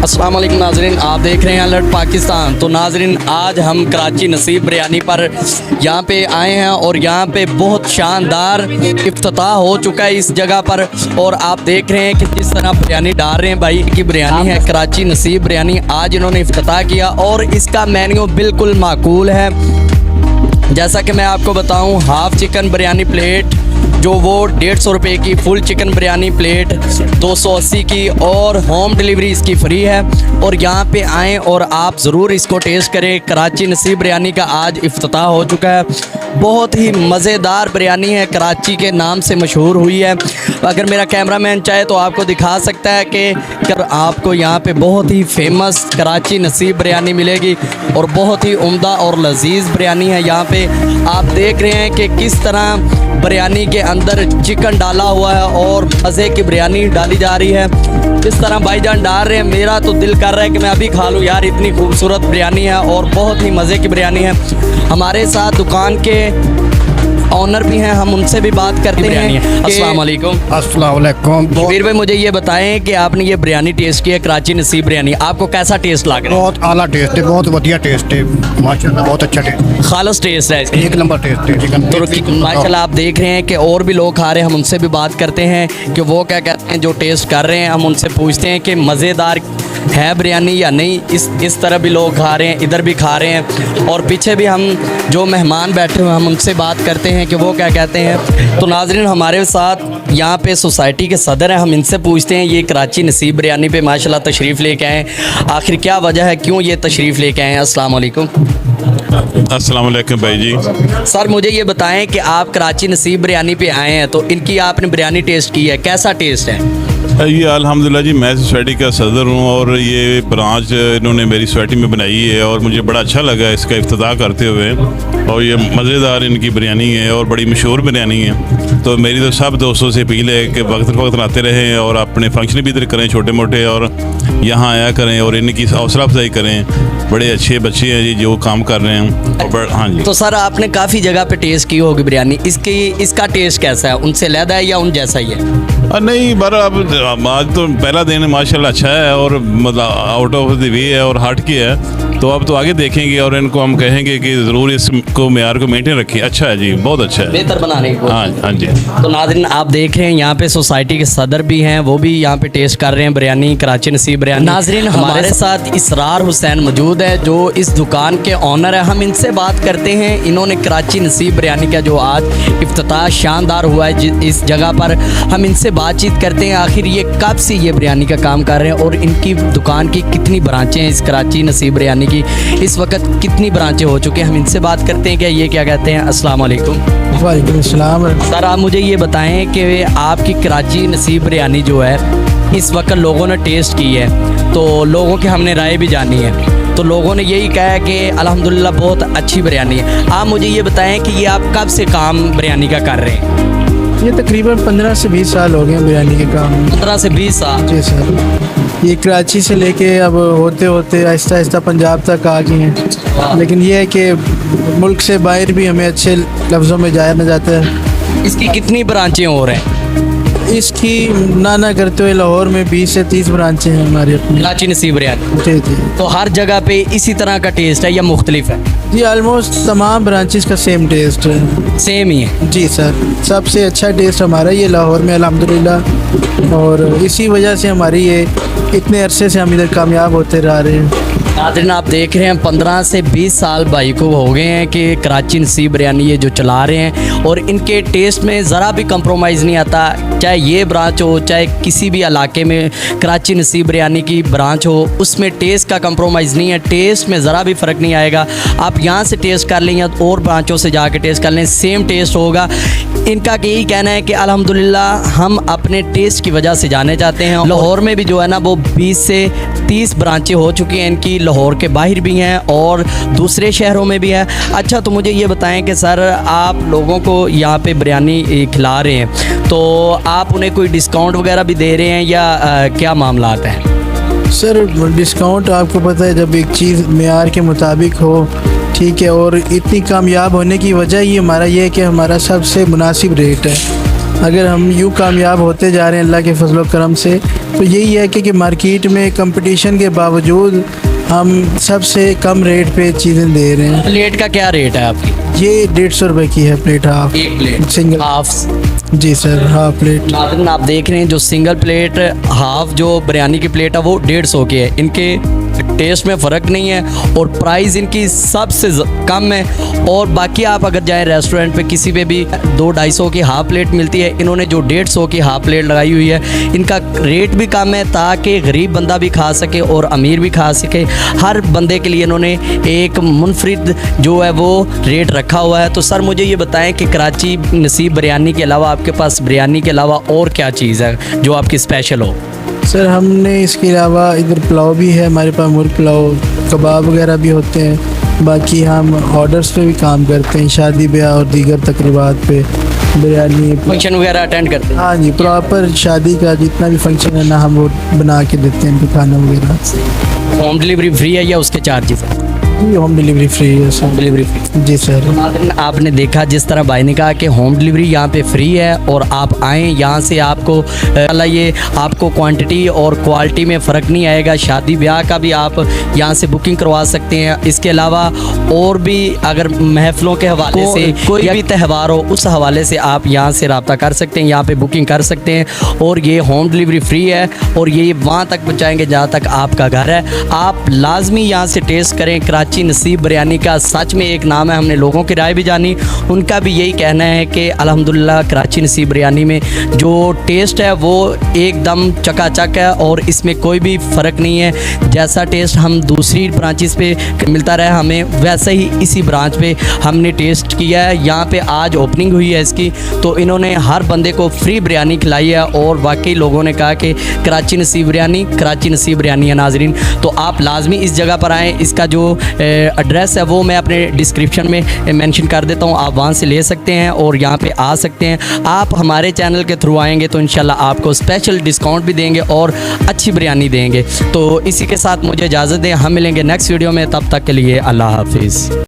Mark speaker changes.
Speaker 1: अस्सलाम वालेकुम नाजरीन, आप देख रहे हैं अलर्ट पाकिस्तान। तो नाजरीन, आज हम कराची नसीब बिरयानी पर यहाँ पे आए हैं और यहाँ पे बहुत शानदार इफ्तिताह हो चुका है इस जगह पर। और आप देख रहे हैं कि किस तरह बिरयानी डाल रहे हैं। भाई की बिरयानी है कराची नसीब बिरयानी, आज इन्होंने इफ्तिताह किया और इसका मेन्यू बिल्कुल माकूल है। जैसा कि मैं आपको बताऊं, हाफ़ चिकन बिरयानी प्लेट जो वो 150 रुपये की, फुल चिकन बिरयानी प्लेट 280 की और होम डिलीवरी इसकी फ्री है। और यहाँ पे आएँ और आप ज़रूर इसको टेस्ट करें। कराची नसीब बिरयानी का आज इफ्तिताह हो चुका है। बहुत ही मज़ेदार बिरयानी है, कराची के नाम से मशहूर हुई है। अगर मेरा कैमरामैन चाहे तो आपको दिखा सकता है कि आपको यहाँ पे बहुत ही फेमस कराची नसीब बिरयानी मिलेगी और बहुत ही उम्दा और लजीज़ बिरयानी है। यहाँ पे आप देख रहे हैं कि किस तरह बिरयानी के अंदर चिकन डाला हुआ है और मज़े की बिरयानी डाली जा रही है। इस तरह भाईजान डाल रहे हैं, मेरा तो दिल कर रहा है कि मैं अभी खा लूँ यार, इतनी खूबसूरत बिरयानी है और बहुत ही मज़े की बिरयानी है। हमारे साथ दुकान के ऑनर भी हैं, हम उनसे भी बात करते हैं। अस्सलाम वालेकुम।
Speaker 2: अस्सलाम वालेकुम।
Speaker 1: वीर भाई, मुझे ये बताएं कि आपने ये बिरयानी टेस्ट की है, कराची नसीब बिरयानी, आपको कैसा टेस्ट लग रहा है?
Speaker 2: बहुत आला टेस्ट है, बहुत बढ़िया टेस्ट है, माशाल्लाह बहुत अच्छा टेस्ट,
Speaker 1: खालस टेस्ट है इसका,
Speaker 2: एक नंबर टेस्ट है चिकन।
Speaker 1: तो माशाल्लाह आप देख रहे हैं कि और भी लोग खा रहे हैं, हम उनसे भी बात करते हैं कि वो क्या कहते हैं जो टेस्ट कर रहे हैं। हम उनसे पूछते हैं कि मज़ेदार है बिरयानी या नहीं। इस तरह भी लोग खा रहे हैं, इधर भी खा रहे हैं और पीछे भी हम जो मेहमान बैठे हुए हम उनसे बात करते हैं कि वो क्या कहते हैं। तो नाज़रीन, हमारे साथ यहाँ पे सोसाइटी के सदर हैं, हम इनसे पूछते हैं ये कराची नसीब बिरयानी पे माशाल्लाह तशरीफ़ लेके आए, आखिर क्या वजह है, क्यों ये तशरीफ़ लेके आए हैं? अस्सलाम वालेकुम।
Speaker 3: अस्सलाम वालेकुम भाई जी।
Speaker 1: सर, मुझे ये बताएं कि आप कराची नसीब बिरयानी पे आए हैं तो इनकी आपने बिरयानी टेस्ट की है, कैसा टेस्ट है?
Speaker 3: ये अल्हम्दुलिल्लाह जी, मैं सोसाइटी का सदर हूँ और ये ब्रांच इन्होंने मेरी सोसाइटी में बनाई है और मुझे बड़ा अच्छा लगा इसका इफ्तिताह करते हुए। और ये मज़ेदार इनकी बिरयानी है और बड़ी मशहूर बिरयानी है। तो मेरी तो सब दोस्तों से अपील है कि वक्त आते रहें और अपने फंक्शन भी इधर करें छोटे मोटे, और यहाँ आया करें और इनकी हौसला अफजाई करें। बड़े अच्छे बच्चे हैं जी जो काम कर रहे हैं। और हाँ जी।
Speaker 1: तो सर, आपने काफ़ी जगह पे टेस्ट की होगी बिरयानी, इसका टेस्ट कैसा है? उनसे अलग है या उन जैसा ही है?
Speaker 3: नहीं, पर अब आज तो पहला दिन माशाल्लाह अच्छा है और मतलब आउट ऑफ द वे है और हट के है। तो अब तो आगे देखेंगे और इनको हम कहेंगे कि ज़रूर इसको मेयार को मेंटेन रखिए। अच्छा है जी, बहुत अच्छा है,
Speaker 1: बेहतर बनाने को।
Speaker 3: हाँ जी।
Speaker 1: तो नाज़रीन, आप देख रहे हैं यहाँ पे सोसाइटी के सदर भी हैं, वो भी यहाँ पे टेस्ट कर रहे हैं बिरयानी, कराची नसीब बिरयानी। नाज़रीन, हमारे साथ इसरार हुसैन मौजूद है जो इस दुकान के ऑनर है, हम इनसे बात करते हैं। इन्होंने कराची नसीब बिरयानी का जो आज इफ्तिताह शानदार हुआ है इस जगह पर, हम इनसे बातचीत करते हैं आखिर ये कब से ये बिरयानी का काम कर रहे हैं और इनकी दुकान की कितनी ब्रांचें हैं इस कराची नसीब बिरयानी की, इस वक्त कितनी ब्रांचें हो चुकी हैं, हम इनसे बात करते हैं कि ये क्या कहते हैं। अस्सलाम वालेकुम।
Speaker 2: वालेकुम अस्सलाम।
Speaker 1: सर, आप मुझे ये बताएं कि आपकी कराची नसीब बिरयानी जो है इस वक्त लोगों ने टेस्ट की है, तो लोगों की हमने राय भी जानी है, तो लोगों ने यही कहा है कि अल्हम्दुलिल्लाह बहुत अच्छी बिरयानी है। आप मुझे ये बताएं कि ये आप कब से काम बिरयानी का कर रहे हैं?
Speaker 4: ये तकरीबन 15 से 20 साल हो गए हैं बिरयानी के काम।
Speaker 1: 15 से 20 साल?
Speaker 4: जी सर। ये कराची से लेके अब होते होते आहिस्ता आहिस्ता पंजाब तक आ गए हैं, लेकिन ये है कि मुल्क से बाहर भी हमें अच्छे लफ्ज़ों में जाया न जाता है।
Speaker 1: इसकी कितनी ब्रांचें और हैं?
Speaker 4: इसकी ना करते हुए लाहौर में 20 से 30 ब्रांचें हैं हमारी अपनी
Speaker 1: कराची नसीब बिरयानी।
Speaker 4: जी जी।
Speaker 1: तो हर जगह पे इसी तरह का टेस्ट है या मुख्तलिफ है?
Speaker 4: जी, ऑलमोस्ट तमाम ब्रांचेस का सेम टेस्ट है।
Speaker 1: सेम ही है? जी
Speaker 4: सर, सबसे अच्छा टेस्ट हमारा ये लाहौर में अल्हम्दुलिल्लाह, और इसी वजह से हमारी ये इतने अरसे से हम इधर कामयाब होते रह रहे हैं।
Speaker 1: नाज़रीन, आप देख रहे हैं 15 से 20 साल भाई को हो गए हैं कि कराची नसीब बिरयानी ये जो चला रहे हैं और इनके टेस्ट में ज़रा भी कंप्रोमाइज़ नहीं आता। चाहे ये ब्रांच हो, चाहे किसी भी इलाके में कराची नसीब बिरयानी की ब्रांच हो, उसमें टेस्ट का कंप्रोमाइज़ नहीं है, टेस्ट में ज़रा भी फ़र्क नहीं आएगा। आप यहाँ से टेस्ट कर लें या और ब्रांचों से जाके टेस्ट कर लें, सेम टेस्ट होगा। इनका यही कहना है कि अल्हम्दुलिल्लाह हम अपने टेस्ट की वजह से जाने जाते हैं। लाहौर में भी जो है ना वो 20 से 30 ब्रांचें हो चुकी हैं इनकी, लाहौर के बाहर भी हैं और दूसरे शहरों में भी है। अच्छा, तो मुझे ये बताएं कि सर, आप लोगों को यहाँ पे बिरयानी खिला रहे हैं तो आप उन्हें कोई डिस्काउंट वगैरह भी दे रहे हैं या क्या मामलात हैं?
Speaker 4: सर, डिस्काउंट आपको पता है जब एक चीज़ मेयार के मुताबिक हो, ठीक है, और इतनी कामयाब होने की वजह ये हमारा ये है कि हमारा सबसे मुनासिब रेट है। अगर हम यूँ कामयाब होते जा रहे हैं अल्लाह के फजल करम से, तो यही है कि मार्केट में कंपटीशन के बावजूद हम सबसे कम रेट पे चीज़ें दे रहे हैं।
Speaker 1: प्लेट का क्या रेट है आपकी?
Speaker 4: ये 150 रुपये की है प्लेट हाफ।
Speaker 1: एक प्लेट
Speaker 4: सिंगल
Speaker 1: हाफ।
Speaker 4: जी सर, हाफ प्लेट।
Speaker 1: नाज़रीन आप देख रहे हैं जो सिंगल प्लेट हाफ जो बिरयानी की प्लेट है वो 150 की है। इनके टेस्ट में फ़र्क नहीं है और प्राइस इनकी सबसे कम है। और बाकी आप अगर जाएं रेस्टोरेंट पे किसी पे भी 200-250 की हाफ प्लेट मिलती है, इन्होंने जो 150 की हाफ प्लेट लगाई हुई है, इनका रेट भी कम है ताकि गरीब बंदा भी खा सके और अमीर भी खा सके। हर बंदे के लिए इन्होंने एक मुनफरिद जो है वो रेट रखा हुआ है। तो सर मुझे ये बताएं कि कराची नसीब बिरयानी के अलावा आपके पास बिरयानी के अलावा और क्या चीज़ है जो आपकी स्पेशल हो?
Speaker 4: सर हमने इसके अलावा इधर पुलाव भी है हमारे पास, मुर्ग पुलाव, कबाब वगैरह भी होते हैं। बाकी हम ऑर्डर्स पे भी काम करते हैं, शादी ब्याह और दीगर तकरीबात पे बिरयानी।
Speaker 1: फंक्शन वगैरह अटेंड करते हैं?
Speaker 4: हाँ जी, प्रॉपर शादी का जितना भी फंक्शन है ना हम वो बना के देते हैं इनको खाना वगैरह।
Speaker 1: होम डिलीवरी फ्री है या उसके चार्जेस है?
Speaker 4: जी होम डिलीवरी फ्री है सर।
Speaker 1: Home delivery free.
Speaker 4: जी सर।
Speaker 1: नाज़रीन आपने देखा जिस तरह भाई ने कहा कि होम डिलीवरी यहाँ पे फ्री है और आप आएँ यहाँ से आपको ये आपको क्वांटिटी और क्वालिटी में फ़र्क नहीं आएगा। शादी ब्याह का भी आप यहाँ से बुकिंग करवा सकते हैं। इसके अलावा और भी अगर महफ़िलों के हवाले से कोई भी त्यौहार हो उस हवाले से आप यहाँ से रब्ता कर सकते हैं, यहाँ पे बुकिंग कर सकते हैं। और ये होम डिलीवरी फ्री है और ये वहाँ तक पहुँचाएँगे जहाँ तक आपका घर है। आप लाजमी यहाँ से टेस्ट करें। कराची नसीब बिरयानी का सच में एक नाम है। हमने लोगों की राय भी जानी, उनका भी यही कहना है कि अल्हम्दुलिल्लाह कराची नसीब बिरयानी में जो टेस्ट है वो एकदम चकाचक है और इसमें कोई भी फ़र्क नहीं है। जैसा टेस्ट हम दूसरी ब्रांचेस पे मिलता रहा हमें, वैसे ही इसी ब्रांच पे हमने टेस्ट किया है। यहाँ पे आज ओपनिंग हुई है इसकी, तो इन्होंने हर बंदे को फ्री बिरयानी खिलाई है और वाकई लोगों ने कहा कि कराची नसीब बिरयानी है। नाजरीन तो आप लाजमी इस जगह पर आएँ। इसका जो एड्रेस है वो मैं अपने डिस्क्रिप्शन में मेंशन कर देता हूँ, आप वहाँ से ले सकते हैं और यहाँ पे आ सकते हैं। आप हमारे चैनल के थ्रू आएंगे तो इंशाल्लाह आपको स्पेशल डिस्काउंट भी देंगे और अच्छी बिरयानी देंगे। तो इसी के साथ मुझे इजाज़त दें, हम मिलेंगे नेक्स्ट वीडियो में, तब तक के लिए अल्लाह हाफिज़।